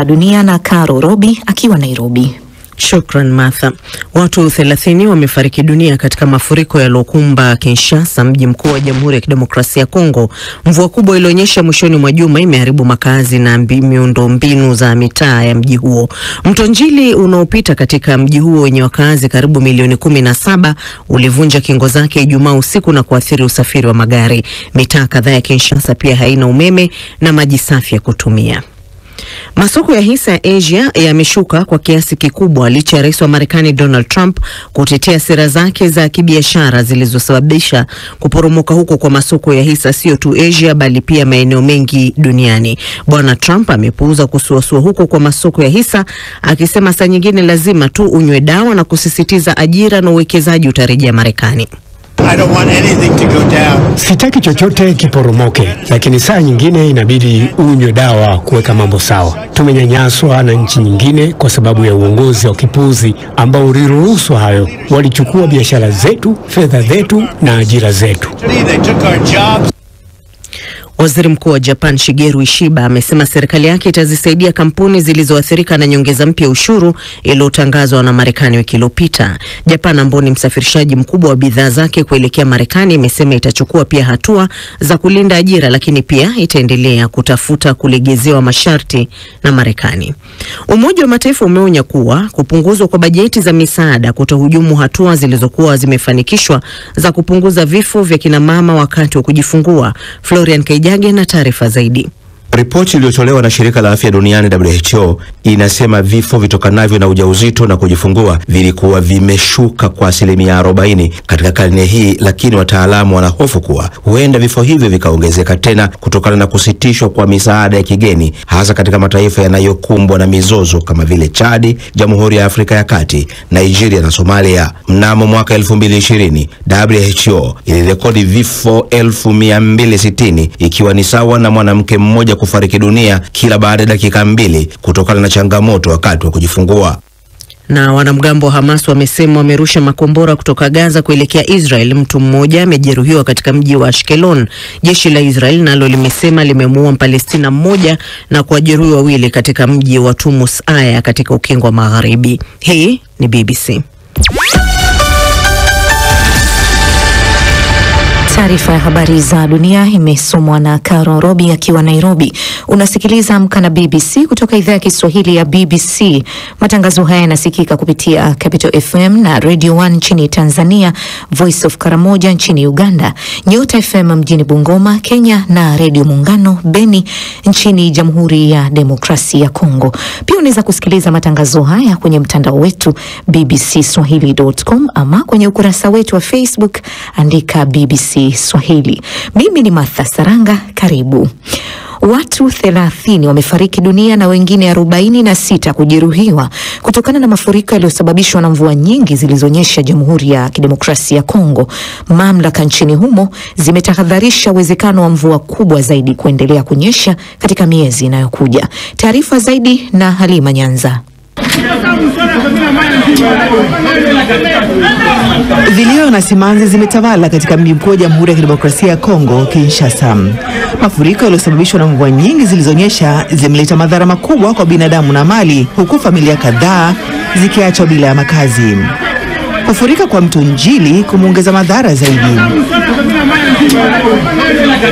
Dunia na Caro Robi akiwa Nairobi. Shukran Martha. Watu 30 wamefariki dunia katika mafuriko yalokumba Kinshasa, mji mkuu wa Jamhuri ya Kidemokrasia ya Kongo. Mvua kubwa ilionyesha mwishoni mwa juma imeharibu makazi na miundombinu za mitaa ya mji huo. Mto Njili unaopita katika mji huo wenye wakazi karibu milioni 17 ulivunja kingo zake Ijumaa usiku na kuathiri usafiri wa magari. Mitaa kadhaa ya Kinshasa pia haina umeme na maji safi ya kutumia. Masoko ya hisa ya Asia yameshuka kwa kiasi kikubwa licha ya Rais wa Marekani Donald Trump kutetea sera zake za kibiashara zilizosababisha kuporomoka huko kwa masoko ya hisa sio tu Asia bali pia maeneo mengi duniani. Bwana Trump amepuuza kusuasua huko kwa masoko ya hisa akisema saa nyingine lazima tu unywe dawa na kusisitiza ajira na uwekezaji utarejea Marekani. I don't want anything to go down. Sitaki chochote kiporomoke, lakini saa nyingine inabidi unywe dawa kuweka mambo sawa. Tumenyanyaswa na nchi nyingine kwa sababu ya uongozi wa kipuzi ambao uliruhusu hayo. Walichukua biashara zetu, fedha zetu na ajira zetu. They took our jobs. Waziri Mkuu wa Japan Shigeru Ishiba amesema serikali yake itazisaidia kampuni zilizoathirika na nyongeza mpya ushuru iliyotangazwa na Marekani wiki iliyopita. Japan ambayo ni msafirishaji mkubwa wa bidhaa zake kuelekea Marekani imesema itachukua pia hatua za kulinda ajira, lakini pia itaendelea kutafuta kulegezewa masharti na Marekani. Umoja wa Mataifa umeonya kuwa kupunguzwa kwa bajeti za misaada kutohujumu hatua zilizokuwa zimefanikishwa za kupunguza vifo vya kina mama wakati wa kujifungua. Florian Jage na taarifa zaidi. Ripoti iliyotolewa na shirika la afya duniani WHO inasema vifo vitokanavyo na ujauzito na kujifungua vilikuwa vimeshuka kwa 40% katika karne hii, lakini wataalamu wanahofu kuwa huenda vifo hivyo vikaongezeka tena kutokana na kusitishwa kwa misaada ya kigeni, hasa katika mataifa yanayokumbwa na mizozo kama vile Chad, Jamhuri ya Afrika ya Kati, Nigeria na Somalia. Mnamo mwaka 2020, WHO ilirekodi vifo 1260 ikiwa ni sawa na mwanamke mmoja kufariki dunia kila baada ya dakika 2 kutokana na changamoto wakati wa kujifungua. Na wanamgambo wa Hamas wamesema wamerusha makombora kutoka Gaza kuelekea Israel. Mtu mmoja amejeruhiwa katika mji wa Ashkelon. Jeshi la Israel nalo limesema limemuua Mpalestina mmoja na kujeruhi wawili katika mji wa Tumus Aya katika ukingo wa Magharibi. Hii ni BBC. Taarifa ya habari za dunia imesomwa na Caro Robi akiwa Nairobi. Unasikiliza Amka na BBC kutoka idhaa ya Kiswahili ya BBC. Matangazo haya yanasikika kupitia Capital FM na Radio 1 nchini Tanzania, Voice of Karamoja nchini Uganda, Nyota FM mjini Bungoma, Kenya na Radio Muungano Beni nchini Jamhuri ya Demokrasia ya Kongo. Pia unaweza kusikiliza matangazo haya kwenye mtandao wetu bbcswahili.com ama kwenye ukurasa wetu wa Facebook andika BBC Swahili. Mimi ni Martha Saranga, karibu. Watu 30 wamefariki dunia na wengine 46 kujeruhiwa kutokana na mafuriko yaliyosababishwa na mvua nyingi zilizonyesha Jamhuri ya Kidemokrasia ya Kongo. Mamlaka nchini humo zimetahadharisha uwezekano wa mvua kubwa zaidi kuendelea kunyesha katika miezi inayokuja. Taarifa zaidi na Halima Nyanza. Vilio na simanzi zimetawala katika mji mkuu wa Jamhuri ya Kidemokrasia ya Kongo, Kinshasa. Mafuriko yaliyosababishwa na mvua nyingi zilizonyesha zimeleta madhara makubwa kwa binadamu na mali, huku familia kadhaa zikiachwa bila ya makazi. Kufurika kwa mto Njili kumeongeza madhara zaidi.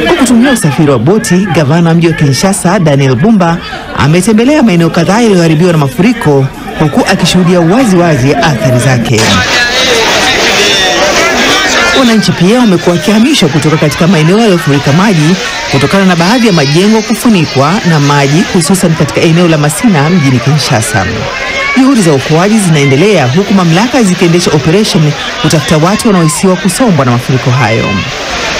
Kwa kutumia usafiri wa boti, gavana mji wa Kinshasa Daniel Bumba ametembelea maeneo kadhaa yaliyoharibiwa na mafuriko, huku akishuhudia wazi athari zake. Wananchi pia wamekuwa wakihamishwa kutoka katika maeneo yaliyofurika maji kutokana na baadhi ya majengo kufunikwa na maji, hususan katika eneo la Masina mjini Kinshasa. Juhudi za uokoaji zinaendelea huku mamlaka zikiendesha operation kutafuta watu wanaohisiwa kusombwa na mafuriko hayo.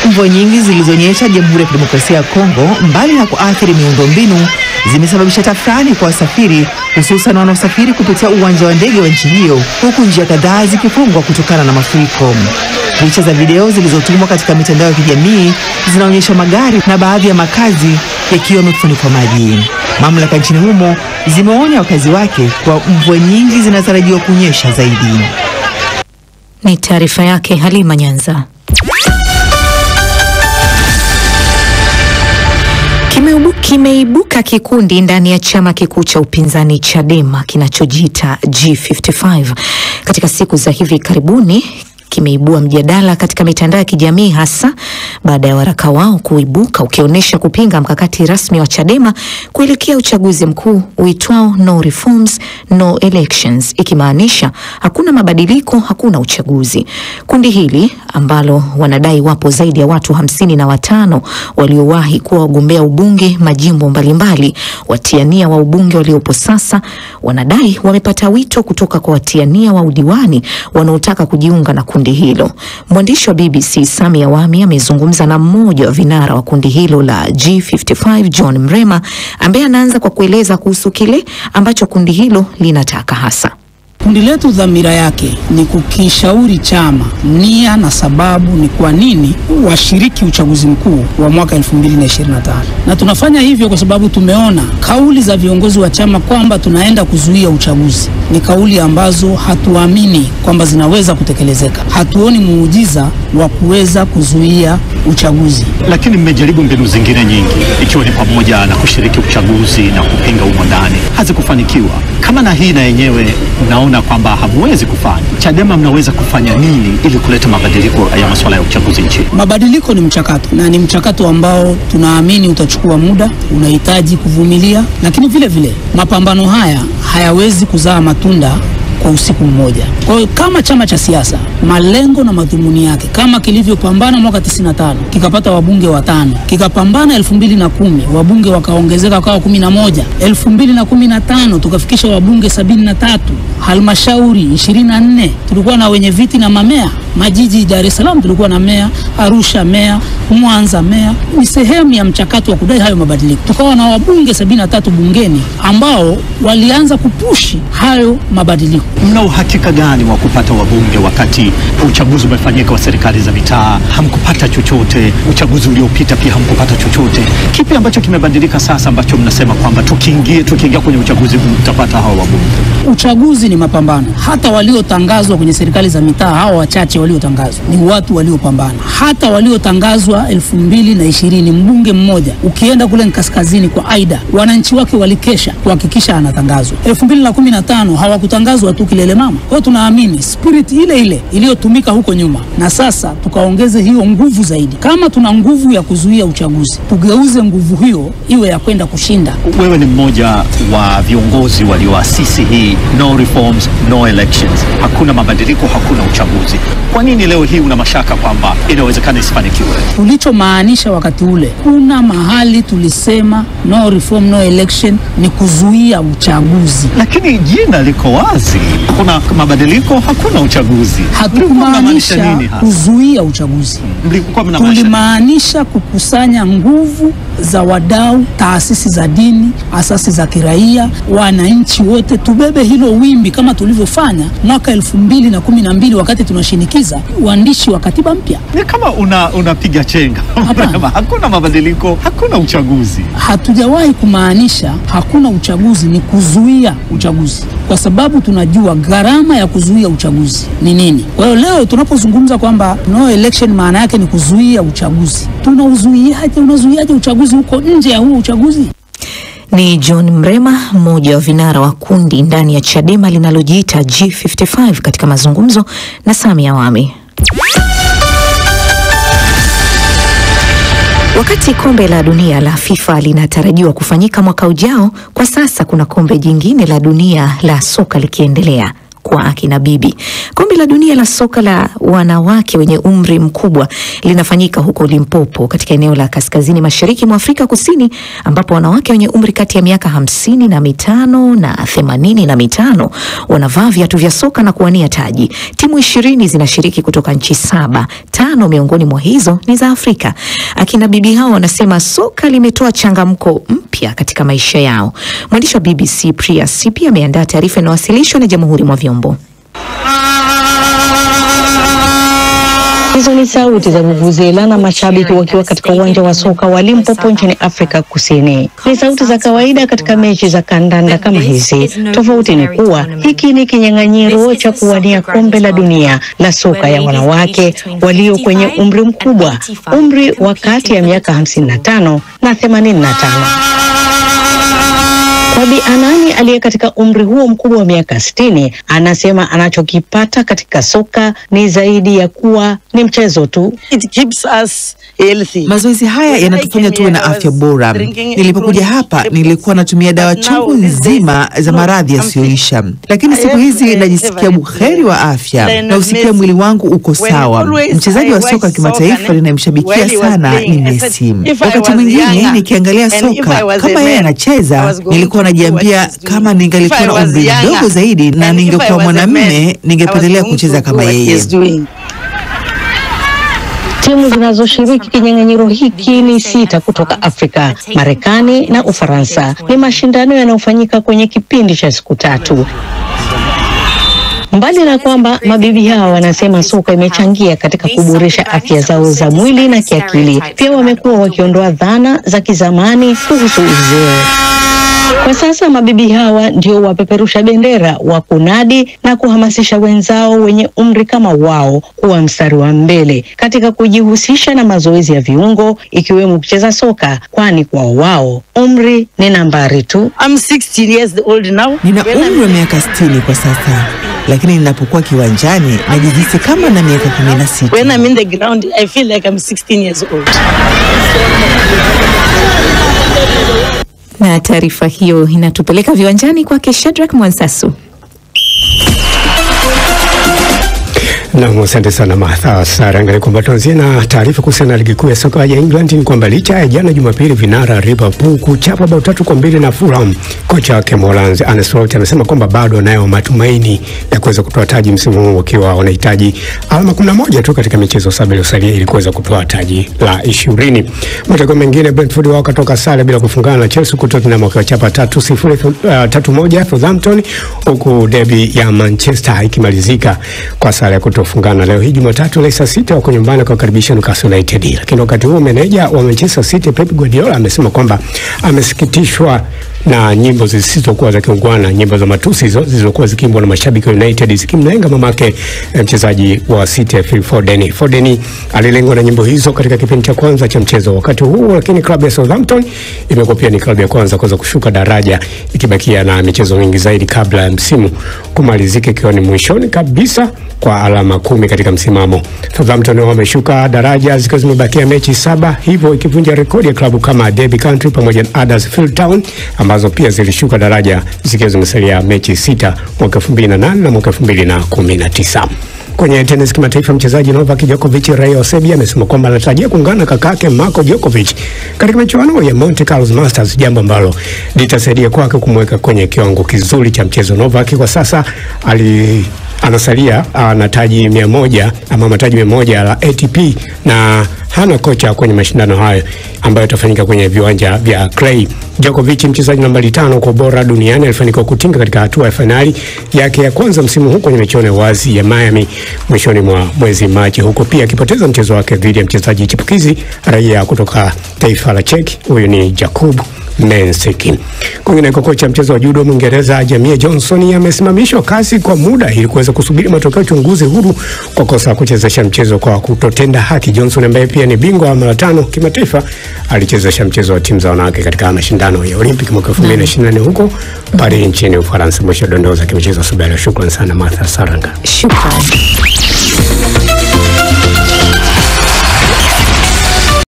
Mvua nyingi zilizonyesha Jamhuri ya Kidemokrasia ya Kongo, mbali na kuathiri miundombinu, zimesababisha tafrani kwa wasafiri, hususan wanaosafiri kupitia uwanja wa ndege wa nchi hiyo, huku njia kadhaa zikifungwa kutokana na mafuriko. Picha za video zilizotumwa katika mitandao ya kijamii zinaonyesha magari na baadhi ya makazi yakiwa yamefunikwa maji. Mamlaka nchini humo zimeonya wakazi wake kwa mvua nyingi zinatarajiwa kunyesha zaidi. Ni taarifa yake Halima Nyanza. Kimeibuka kikundi ndani ya chama kikuu cha upinzani Chadema kinachojiita G55. Katika siku za hivi karibuni kimeibua mjadala katika mitandao ya kijamii, hasa baada ya waraka wao kuibuka ukionyesha kupinga mkakati rasmi wa Chadema kuelekea uchaguzi mkuu uitwao No Reforms, No Elections, ikimaanisha hakuna mabadiliko, hakuna uchaguzi. Kundi hili ambalo wanadai wapo zaidi ya watu 55 waliowahi kuwa wagombea ubunge majimbo mbalimbali, watiania wa ubunge waliopo sasa wanadai wamepata wito kutoka kwa watiania wa udiwani wanaotaka kujiunga na kundi hilo. Mwandishi wa BBC Sami Awami amezungumza na mmoja wa vinara wa kundi hilo la G55, John Mrema, ambaye anaanza kwa kueleza kuhusu kile ambacho kundi hilo linataka hasa. Kundi letu dhamira yake ni kukishauri chama nia na sababu ni kwa nini washiriki uchaguzi mkuu wa mwaka 2025. Na tunafanya hivyo kwa sababu tumeona kauli za viongozi wa chama kwamba tunaenda kuzuia uchaguzi ni kauli ambazo hatuamini kwamba zinaweza kutekelezeka. Hatuoni muujiza wa kuweza kuzuia uchaguzi. Lakini mmejaribu mbinu zingine nyingi, ikiwa ni pamoja na kushiriki uchaguzi na kupinga umo ndani, hazikufanikiwa. Kama na hii na yenyewe naona kwamba hamwezi kufanya, Chadema mnaweza kufanya nini ili kuleta mabadiliko ya masuala ya uchaguzi nchini? Mabadiliko ni mchakato, na ni mchakato ambao tunaamini utachukua muda, unahitaji kuvumilia, lakini vile vile mapambano haya hayawezi kuzaa matunda kwa usiku mmoja. Kwa hiyo kama chama cha siasa, malengo na madhumuni yake kama kilivyopambana mwaka 95 kikapata wabunge 5, kikapambana 2010 wabunge wakaongezeka kwa 11, 2015 tukafikisha wabunge 73, halmashauri 24, tulikuwa na wenye viti na mamea, majiji Dar es Salaam tulikuwa na mea, Arusha mea, Mwanza mea. Ni sehemu ya mchakato wa kudai hayo mabadiliko. Tukawa na wabunge 73 bungeni ambao walianza kupushi hayo mabadiliko. Mna uhakika gani wa kupata wabunge wakati uchaguzi umefanyika wa serikali za mitaa? Hamkupata chochote. Uchaguzi uliopita pia hamkupata chochote. Kipi ambacho kimebadilika sasa ambacho mnasema kwamba tukiingia kwenye uchaguzi tutapata hao wabunge? Uchaguzi ni mapambano. Hata waliotangazwa kwenye serikali za mitaa, hao wachache waliotangazwa ni watu waliopambana. Hata waliotangazwa 2020 mbunge mmoja, ukienda kule kaskazini kwa Aida, wananchi wake walikesha kuhakikisha anatangazwa. 2015 hawakutangazwa tu kilele mama. Kwa tunaamini spirit ile ile iliyotumika huko nyuma, na sasa tukaongeze hiyo nguvu zaidi. Kama tuna nguvu ya kuzuia uchaguzi, tugeuze nguvu hiyo iwe ya kwenda kushinda. Wewe ni mmoja wa viongozi walioasisi hii No Reforms, No Elections. Hakuna mabadiliko, hakuna uchaguzi. Kwa nini leo hii una mashaka kwamba inawezekana isifanikiwe? Tulichomaanisha wakati ule, kuna mahali tulisema No Reform, No Election ni kuzuia uchaguzi. Lakini jina liko wazi. Kuna mabadiliko, hakuna uchaguzi. Hatukumaanisha kuzuia uchaguzi. Tulimaanisha kukusanya nguvu za wadau, taasisi za dini, asasi za kiraia, wananchi wote, tubebe hilo wimbi kama tulivyofanya mwaka 2012 wakati tunashinikiza uandishi wa katiba mpya. Ni kama unapiga chenga. Hakuna mabadiliko, hakuna uchaguzi. Hatujawahi kumaanisha hakuna uchaguzi, ni kuzuia uchaguzi, kwa sababu tunajua gharama ya kuzuia uchaguzi ni nini. Kwa hiyo leo tunapozungumza kwamba no election maana yake ni kuzuia uchaguzi, unazuiaje uchaguzi huko nje ya huo uchaguzi? Ni John Mrema, mmoja wa vinara wa kundi ndani ya Chadema linalojiita G55, katika mazungumzo na Sami Awami. Wakati kombe la dunia la FIFA linatarajiwa kufanyika mwaka ujao, kwa sasa kuna kombe jingine la dunia la soka likiendelea kwa akina bibi. Kombe la dunia la soka la wanawake wenye umri mkubwa linafanyika huko Limpopo katika eneo la kaskazini mashariki mwa Afrika Kusini, ambapo wanawake wenye umri kati ya miaka 55 na 85 wanavaa viatu vya soka na kuwania taji. Timu 20 zinashiriki kutoka nchi 7, 5 miongoni mwa hizo ni za Afrika. Akina bibi hao wanasema soka limetoa changamko mpya katika maisha yao. Mwandishi wa BBC Priya Sipi ameandaa taarifa inayowasilishwa na Jamhuri mwa Vyombo. Hizo ni sauti za vuvuzela na mashabiki wakiwa katika uwanja wa soka wa Limpopo nchini Afrika Kusini. Ni sauti za kawaida katika mechi za kandanda kama hizi. Tofauti ni kuwa hiki ni kinyang'anyiro cha kuwania kombe la dunia la soka ya wanawake walio kwenye umri mkubwa, umri wa kati ya miaka 55 na 85. Kwa Bi Anani aliye katika umri huo mkubwa wa miaka 60, anasema anachokipata katika soka ni zaidi ya kuwa ni mchezo tu. It keeps us healthy. Mazoezi haya yanatufanya tuwe na afya bora. Nilipokuja hapa nilikuwa natumia dawa chungu nzima za maradhi yasiyoisha, lakini siku hizi najisikia buheri wa afya na usikia mwili wangu uko sawa. Mchezaji wa soka kimataifa ninayemshabikia sana ni Messi. Wakati mwingine nikiangalia soka kama yeye anacheza, nilikuwa najiambia kama ningalikuwa na umri mdogo zaidi na ningekuwa mwanamume ningependelea kucheza kama yeye. Timu zinazoshiriki kinyang'anyiro hiki ni 6 kutoka Afrika, Marekani na Ufaransa. Ni mashindano yanayofanyika kwenye kipindi cha siku 3. Mbali na kwamba mabibi hawa wanasema soka imechangia katika kuboresha afya zao za mwili na kiakili, pia wamekuwa wakiondoa dhana za kizamani kuhusu uzee. Kwa sasa mabibi hawa ndio wapeperusha bendera wa kunadi na kuhamasisha wenzao wenye umri kama wao kuwa mstari wa mbele katika kujihusisha na mazoezi ya viungo ikiwemo kucheza soka, kwani kwa wao umri ni nambari tu. I'm 16 years old now. Nina umri wa miaka 60 kwa sasa, lakini ninapokuwa kiwanjani najihisi kama na miaka 16. When I'm in the ground I feel like I'm 16 years old. Na taarifa hiyo inatupeleka viwanjani kwake Shadrack Mwansasu. Na asante sana Martha Saranga. Kwamba tuanzie na taarifa kuhusiana na ligi kuu ya soka ya England ni kwamba licha ya jana Jumapili vinara Liverpool kuchapa bao 3-2 na Fulham, kocha wake Moranz Arne Slot amesema kwamba bado anayo matumaini ya kuweza kutoa taji msimu huu, wakiwa wanahitaji alama 11 tu katika michezo 7 iliyosalia ili kuweza kutoa taji la 20. Matokeo mengine, Brentford wao katoka sare bila kufungana na Chelsea, Tottenham wakiwachapa 3-0 Southampton, huku derby ya Manchester ikimalizika kwa sare ya kufungana. Leo hii Jumatatu Leicester City wako nyumbani kwa kukaribisha Newcastle United. Lakini wakati huo meneja wa Manchester City Pep Guardiola amesema kwamba amesikitishwa na nyimbo zisizokuwa za kiungwana, nyimbo za matusi hizo zilizokuwa zikiimbwa na mashabiki wa United zikimlenga mamake mchezaji wa City Phil Foden. Foden alilengwa na nyimbo hizo katika kipindi cha kwanza cha mchezo wakati huu, lakini klabu ya Southampton imekuwa pia ni klabu ya kwanza kuweza kushuka daraja, ikibakia na michezo mingi zaidi kabla ya msimu kumalizika, ikiwa ni mwishoni kabisa kwa alama 10 katika msimamo. Southampton wameshuka daraja zikiwa zimebakia mechi 7, hivyo ikivunja rekodi ya klabu kama Derby County pamoja na Huddersfield Town ambazo pia zilishuka daraja zikiwa zimesalia mechi 6 mwaka 2008 na mwaka 2019. Kwenye tenis kimataifa, mchezaji Novak Djokovic raia wa Serbia amesema kwamba anatarajia kuungana kakake Marco Djokovic katika michuano ya Monte Carlo Masters, jambo ambalo litasaidia kwake kumweka kwenye kiwango kizuri cha mchezo. Novak kwa sasa anasalia na taji 100 ama mataji 100 la ATP na hana kocha kwenye mashindano hayo ambayo yatafanyika kwenye viwanja vya clay. Djokovic, mchezaji nambari 5 kwa bora duniani, alifanikiwa kutinga katika hatua ya finali yake ya kwanza msimu huu kwenye michuano ya wazi ya Miami mwishoni mwa mwezi Machi, huko pia akipoteza mchezo wake dhidi ya mchezaji chipukizi raia kutoka taifa la Czech, huyu ni Jakub Mensik. Kwingineko, kocha mchezo wa judo Mwingereza Jamie Johnson amesimamishwa kazi kwa muda ili kuweza kusubiri matokeo ya uchunguzi huru kwa kosa kuchezesha mchezo kwa kutotenda haki. Johnson ambaye pia ni bingwa wa mara 5 kimataifa alichezesha mchezo wa timu za wanawake katika mashindano ya Olympic mwaka 2024 huko Paris nchini Ufaransa. Mwisho dondoza kimichezo Subira. Shukrani sana Martha Saranga. Shukrani.